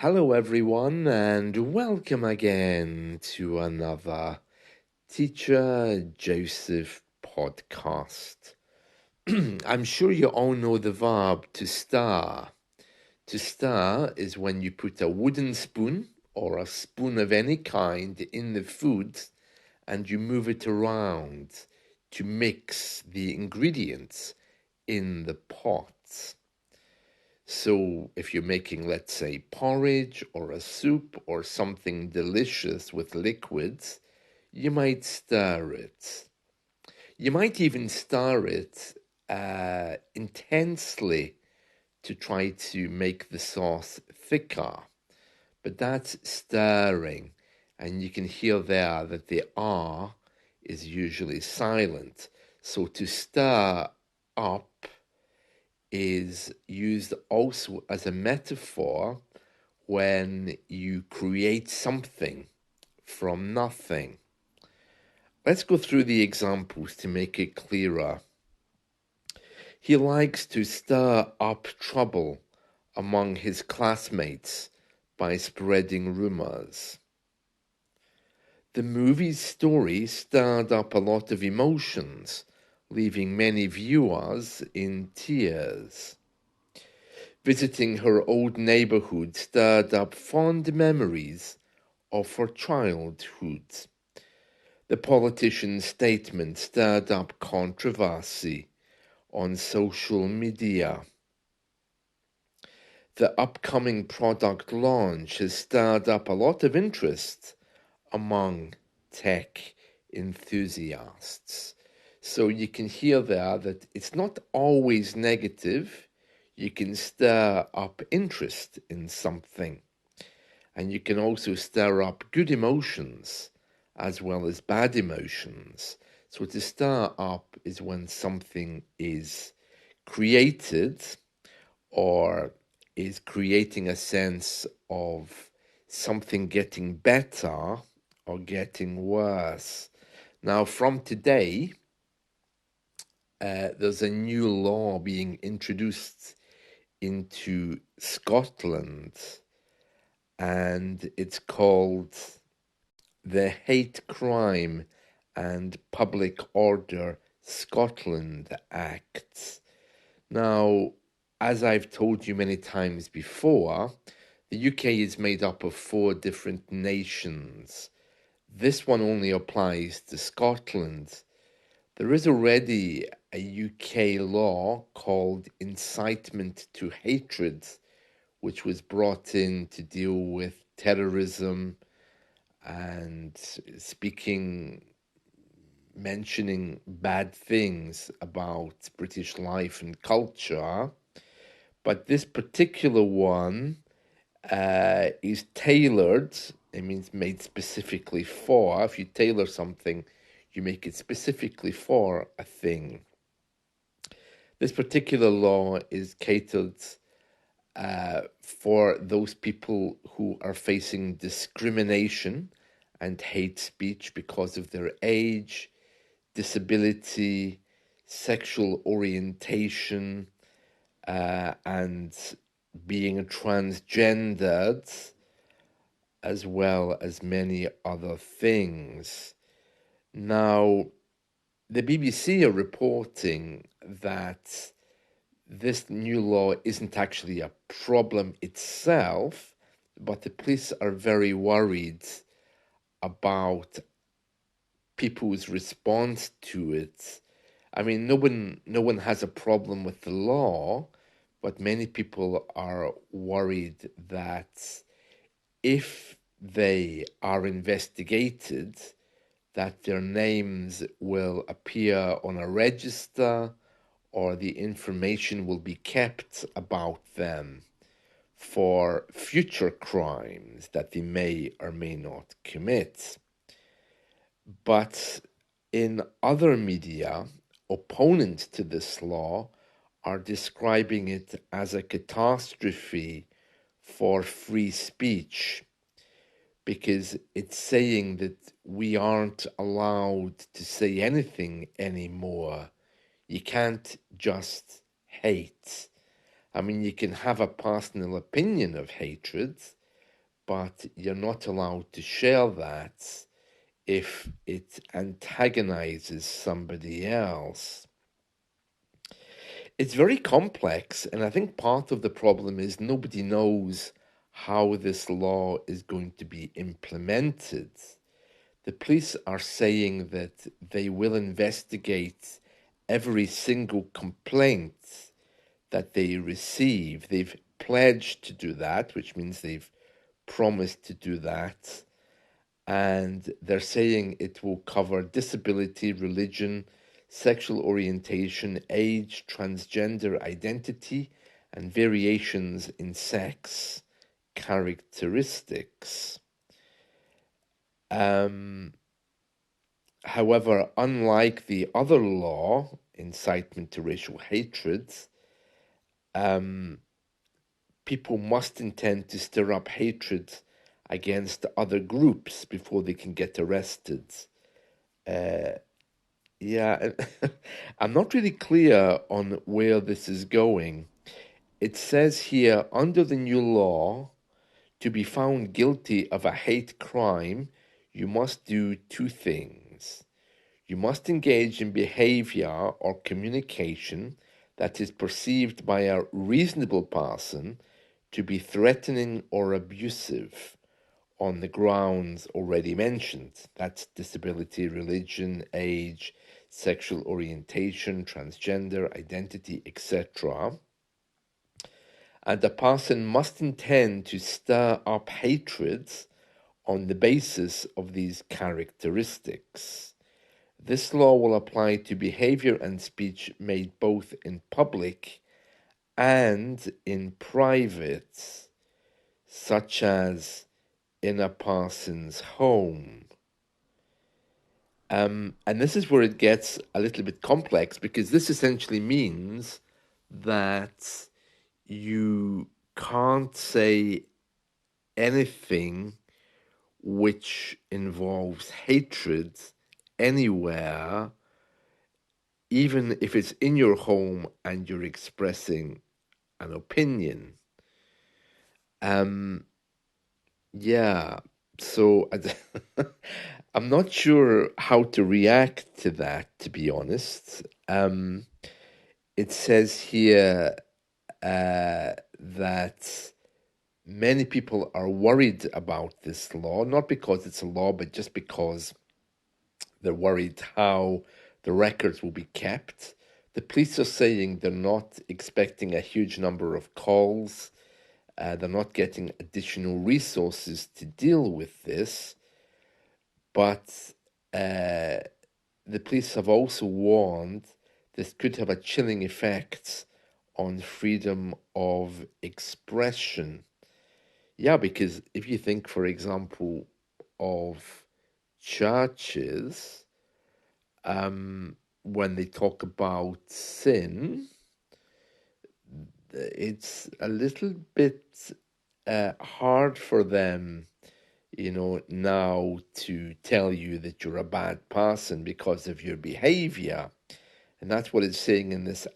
Hello, everyone, and welcome again to another Teacher Joseph podcast. I'm sure you all know the verb to stir. To stir is when you put a wooden spoon or a spoon of any kind in the food and you move it around to mix the ingredients in the pot. So if you're making, let's say, porridge or a soup or something delicious with liquids, you might stir it. You might even stir it intensely to try to make the sauce thicker. But that's stirring, and you can hear there that the R is usually silent. So to stir up is used also as a metaphor when you create something from nothing. Let's go through the examples to make it clearer. He likes to stir up trouble among his classmates by spreading rumors. The movie's story stirred up a lot of emotions, leaving many viewers in tears. Visiting her old neighborhood stirred up fond memories of her childhood. The politician's statement stirred up controversy on social media. The upcoming product launch has stirred up a lot of interest among tech enthusiasts. So you can hear there that it's not always negative. You can stir up interest in something. And you can also stir up good emotions as well as bad emotions. So to stir up is when something is created or is creating a sense of something getting better or getting worse. Now, from today, there's a new law being introduced into Scotland, and it's called the Hate Crime and Public Order Scotland Act. Now, as I've told you many times before, the UK is made up of 4 different nations. This one only applies to Scotland. There is already a UK law called Incitement to Hatred, which was brought in to deal with terrorism and mentioning bad things about British life and culture. But this particular one is tailored. It means made specifically for. If you tailor something, you make it specifically for a thing. This particular law is catered for those people who are facing discrimination and hate speech because of their age, disability, sexual orientation, and being transgendered, as well as many other things. Now, the BBC are reporting that this new law isn't actually a problem itself, but the police are very worried about people's response to it. I mean, no one has a problem with the law, but many people are worried that if they are investigated, that their names will appear on a register or the information will be kept about them for future crimes that they may or may not commit. But in other media, opponents to this law are describing it as a catastrophe for free speech, because it's saying that we aren't allowed to say anything anymore. You can't just hate. I mean, you can have a personal opinion of hatred, but you're not allowed to share that if it antagonizes somebody else. It's very complex, and I think part of the problem is nobody knows how this law is going to be implemented. The police are saying that they will investigate every single complaint that they receive. They've pledged to do that, which means they've promised to do that. And they're saying it will cover disability, religion, sexual orientation, age, transgender identity, and variations in sex characteristics. However, unlike the other law, incitement to racial hatred, people must intend to stir up hatred against other groups before they can get arrested. Yeah, I'm not really clear on where this is going. It says here, under the new law, to be found guilty of a hate crime, you must do two things. You must engage in behavior or communication that is perceived by a reasonable person to be threatening or abusive on the grounds already mentioned. That's disability, religion, age, sexual orientation, transgender identity, etc. And the person must intend to stir up hatred on the basis of these characteristics. This law will apply to behavior and speech made both in public and in private, such as in a person's home. And this is where it gets a little bit complex, because this essentially means that you can't say anything which involves hatred anywhere, even if it's in your home and you're expressing an opinion. Yeah, so I'm not sure how to react to that, to be honest. It says here that many people are worried about this law, not because it's a law, but just because they're worried how the records will be kept. The police are saying they're not expecting a huge number of calls. They're not getting additional resources to deal with this. But the police have also warned this could have a chilling effect on freedom of expression. Yeah, because if you think, for example, of churches, when they talk about sin, it's a little bit hard for them, now to tell you that you're a bad person because of your behavior. And that's what it's saying in this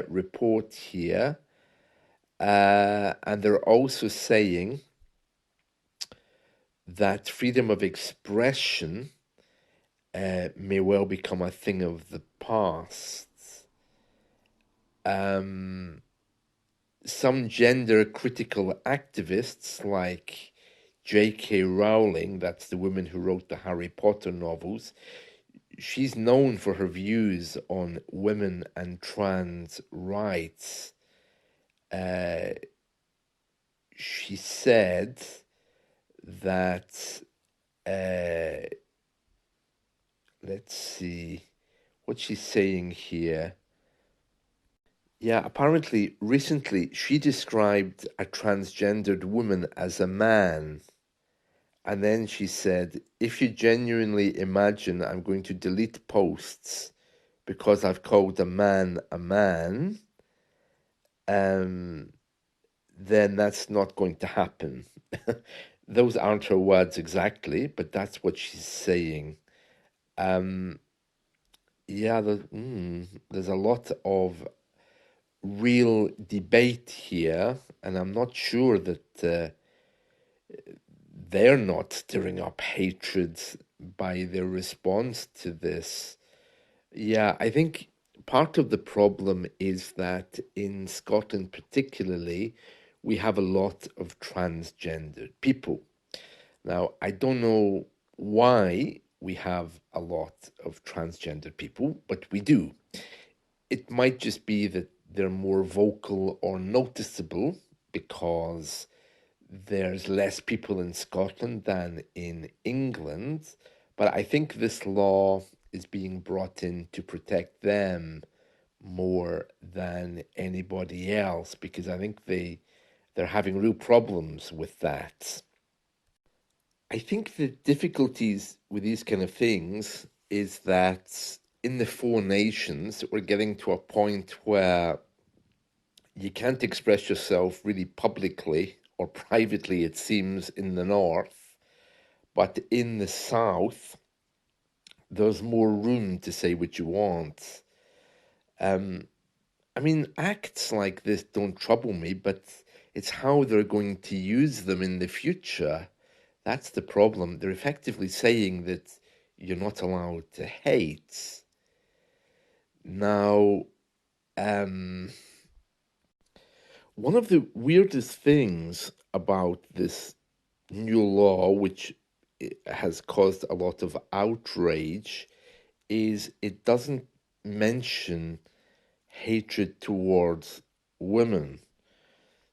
report here. And they're also saying that freedom of expression may well become a thing of the past. Some gender critical activists like J.K. Rowling, that's the woman who wrote the Harry Potter novels, she's known for her views on women and trans rights. She said that, let's see what she's saying here. Yeah, apparently, recently she described a transgendered woman as a man. And then she said, if you genuinely imagine I'm going to delete posts because I've called a man, then that's not going to happen. Those aren't her words exactly, but that's what she's saying. Yeah, there's a lot of real debate here, and I'm not sure that they're not stirring up hatred by their response to this. Yeah, I think part of the problem is that in Scotland, particularly, we have a lot of transgendered people. Now, I don't know why we have a lot of transgender people, but we do. It might just be that they're more vocal or noticeable because there's less people in Scotland than in England. But I think this law is being brought in to protect them more than anybody else because I think they're having real problems with that. I think the difficulties with these kind of things is that in the four nations, we're getting to a point where you can't express yourself really publicly or privately, it seems, in the north, but in the south, there's more room to say what you want. Um, I mean, acts like this don't trouble me, but it's how they're going to use them in the future. That's the problem. They're effectively saying that you're not allowed to hate. Now, um, one of the weirdest things about this new law, which has caused a lot of outrage, is it doesn't mention hatred towards women.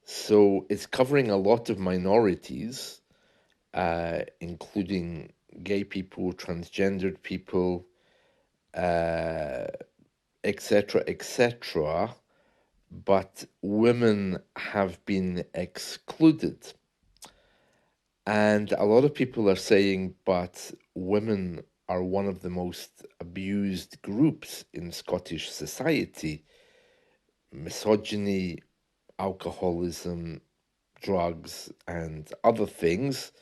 So it's covering a lot of minorities, including gay people, transgendered people, etc., etc. But women have been excluded. And a lot of people are saying, but women are one of the most abused groups in Scottish society. Misogyny, alcoholism, drugs, and other things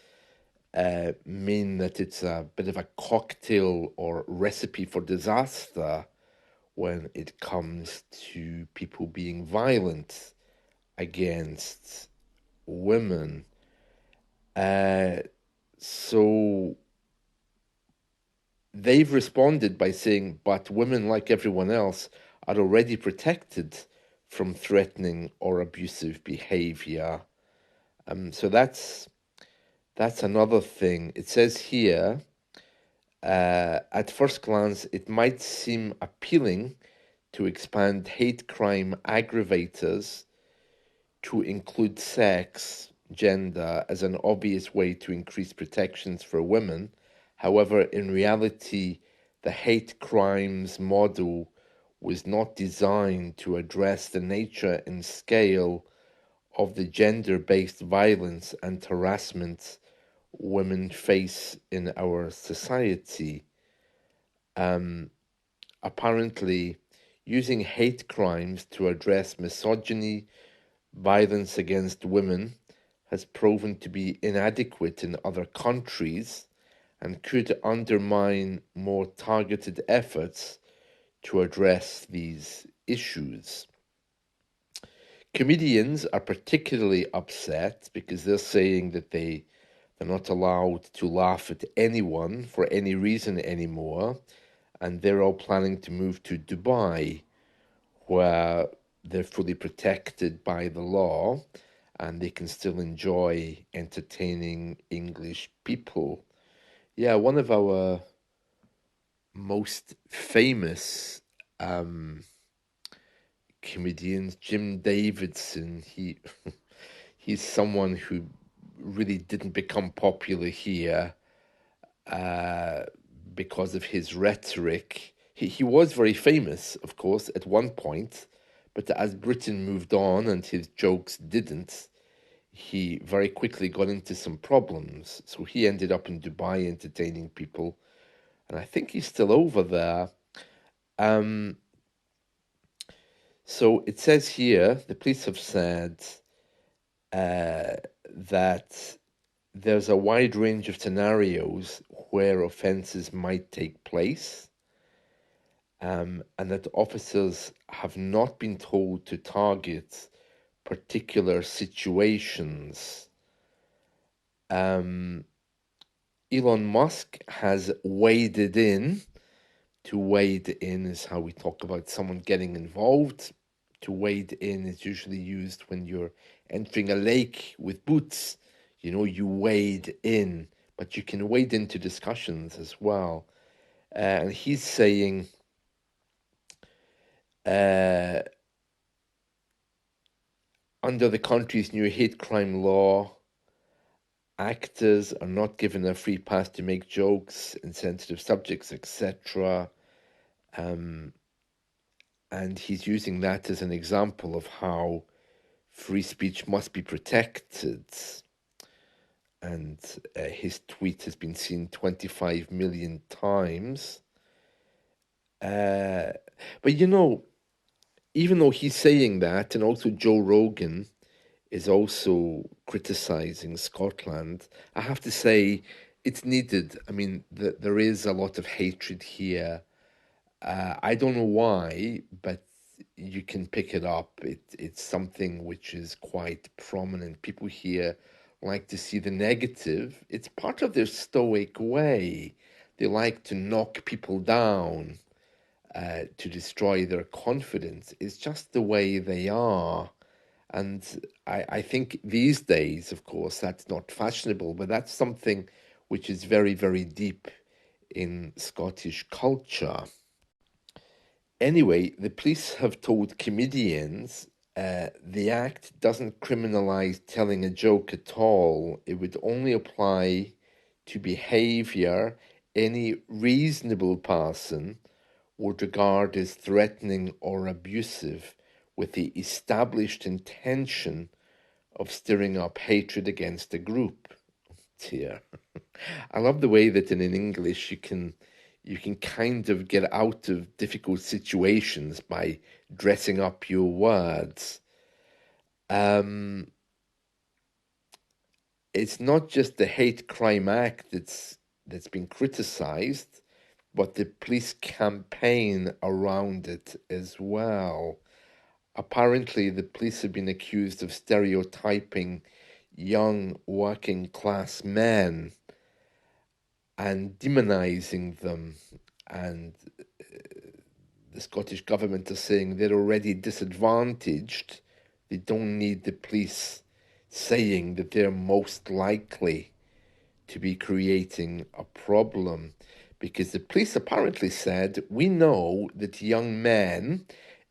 mean that it's a bit of a cocktail or recipe for disaster when it comes to people being violent against women. Uh, so they've responded by saying, but women, like everyone else, are already protected from threatening or abusive behavior. So that's another thing. It says here, at first glance, it might seem appealing to expand hate crime aggravators to include sex, gender, as an obvious way to increase protections for women. However, in reality, the hate crimes model was not designed to address the nature and scale of the gender based violence and harassment women face in our society. Apparently, using hate crimes to address misogyny, violence against women has proven to be inadequate in other countries and could undermine more targeted efforts to address these issues. Comedians are particularly upset because they're saying that they're not allowed to laugh at anyone for any reason anymore, and they're all planning to move to Dubai, where they're fully protected by the law and they can still enjoy entertaining English people. Yeah, one of our most famous um, comedians, Jim Davidson, he's someone who really didn't become popular here uh, because of his rhetoric. He was very famous, of course, at one point, but as Britain moved on and his jokes didn't, he very quickly got into some problems. So he ended up in Dubai entertaining people, and I think he's still over there. Um, so it says here the police have said that there's a wide range of scenarios where offences might take place, and that officers have not been told to target particular situations. Um, Elon Musk has waded in. To wade in is how we talk about someone getting involved. To wade in is usually used when you're entering a lake with boots. You know, you wade in, but you can wade into discussions as well. And he's saying, uh, under the country's new hate crime law, actors are not given a free pass to make jokes, insensitive subjects, etc. And he's using that as an example of how free speech must be protected. And his tweet has been seen 25 million times. Uh, but you know, even though he's saying that, and also Joe Rogan is also criticizing Scotland, I have to say it's needed. I mean, there is a lot of hatred here. I don't know why, but you can pick it up. It's something which is quite prominent. People here like to see the negative. It's part of their stoic way. They like to knock people down, to destroy their confidence. It's just the way they are. And I think these days, of course, that's not fashionable, but that's something which is very, very deep in Scottish culture. Anyway, the police have told comedians the act doesn't criminalize telling a joke at all. It would only apply to behavior any reasonable person would regard as threatening or abusive with the established intention of stirring up hatred against a group. Dear. I love the way that in English you can kind of get out of difficult situations by dressing up your words. Um, it's not just the hate crime act that's been criticized, but the police campaign around it as well. Apparently, the police have been accused of stereotyping young working class men and demonizing them. And the Scottish government are saying they're already disadvantaged. They don't need the police saying that they're most likely to be creating a problem. Because the police apparently said, we know that young men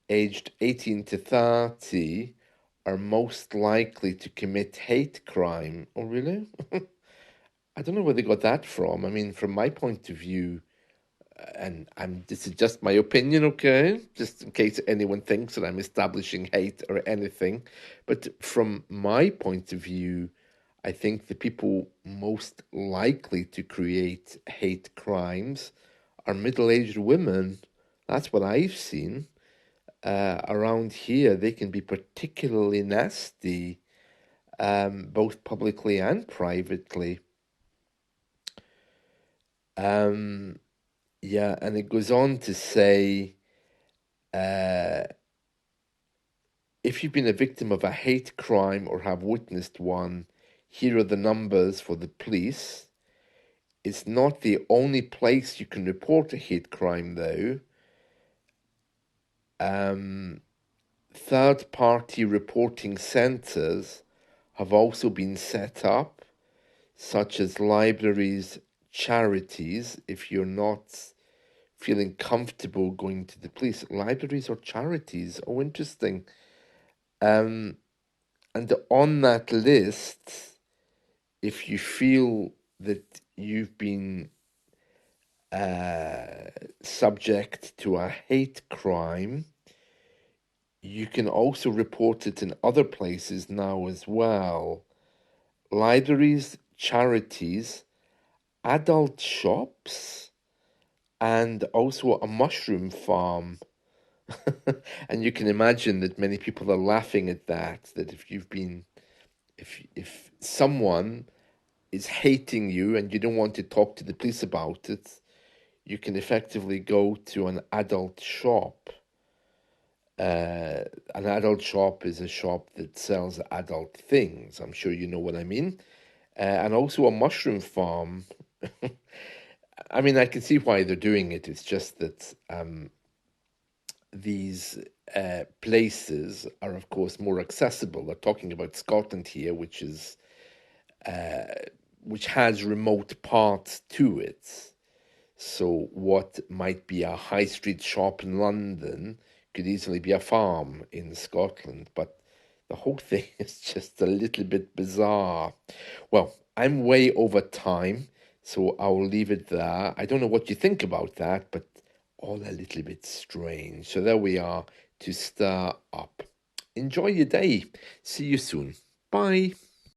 aged 18 to 30 are most likely to commit hate crime. Oh, really? I don't know where they got that from. I mean, from my point of view, and this is just my opinion, okay? Just in case anyone thinks that I'm establishing hate or anything. But from my point of view, I think the people most likely to create hate crimes are middle-aged women. That's what I've seen. Around here, they can be particularly nasty, both publicly and privately. Um, yeah, and it goes on to say, uh, if you've been a victim of a hate crime or have witnessed one, here are the numbers for the police. It's not the only place you can report a hate crime, though. Third-party reporting centres have also been set up, such as libraries, charities, if you're not feeling comfortable going to the police. Libraries or charities? Oh, interesting. And on that list, if you feel that you've been subject to a hate crime, you can also report it in other places now as well. Libraries, charities, adult shops, and also a mushroom farm. And you can imagine that many people are laughing at that if you've been, if someone is hating you and you don't want to talk to the police about it, you can effectively go to an adult shop. An adult shop is a shop that sells adult things. I'm sure you know what I mean. and also a mushroom farm. I mean, I can see why they're doing it. It's just that these places are, of course, more accessible. We're talking about Scotland here, which has remote parts to it. So what might be a high street shop in London could easily be a farm in Scotland, but the whole thing is just a little bit bizarre. Well, I'm way over time, so I'll leave it there. I don't know what you think about that, but all a little bit strange. So there we are to stir up. Enjoy your day. See you soon. Bye.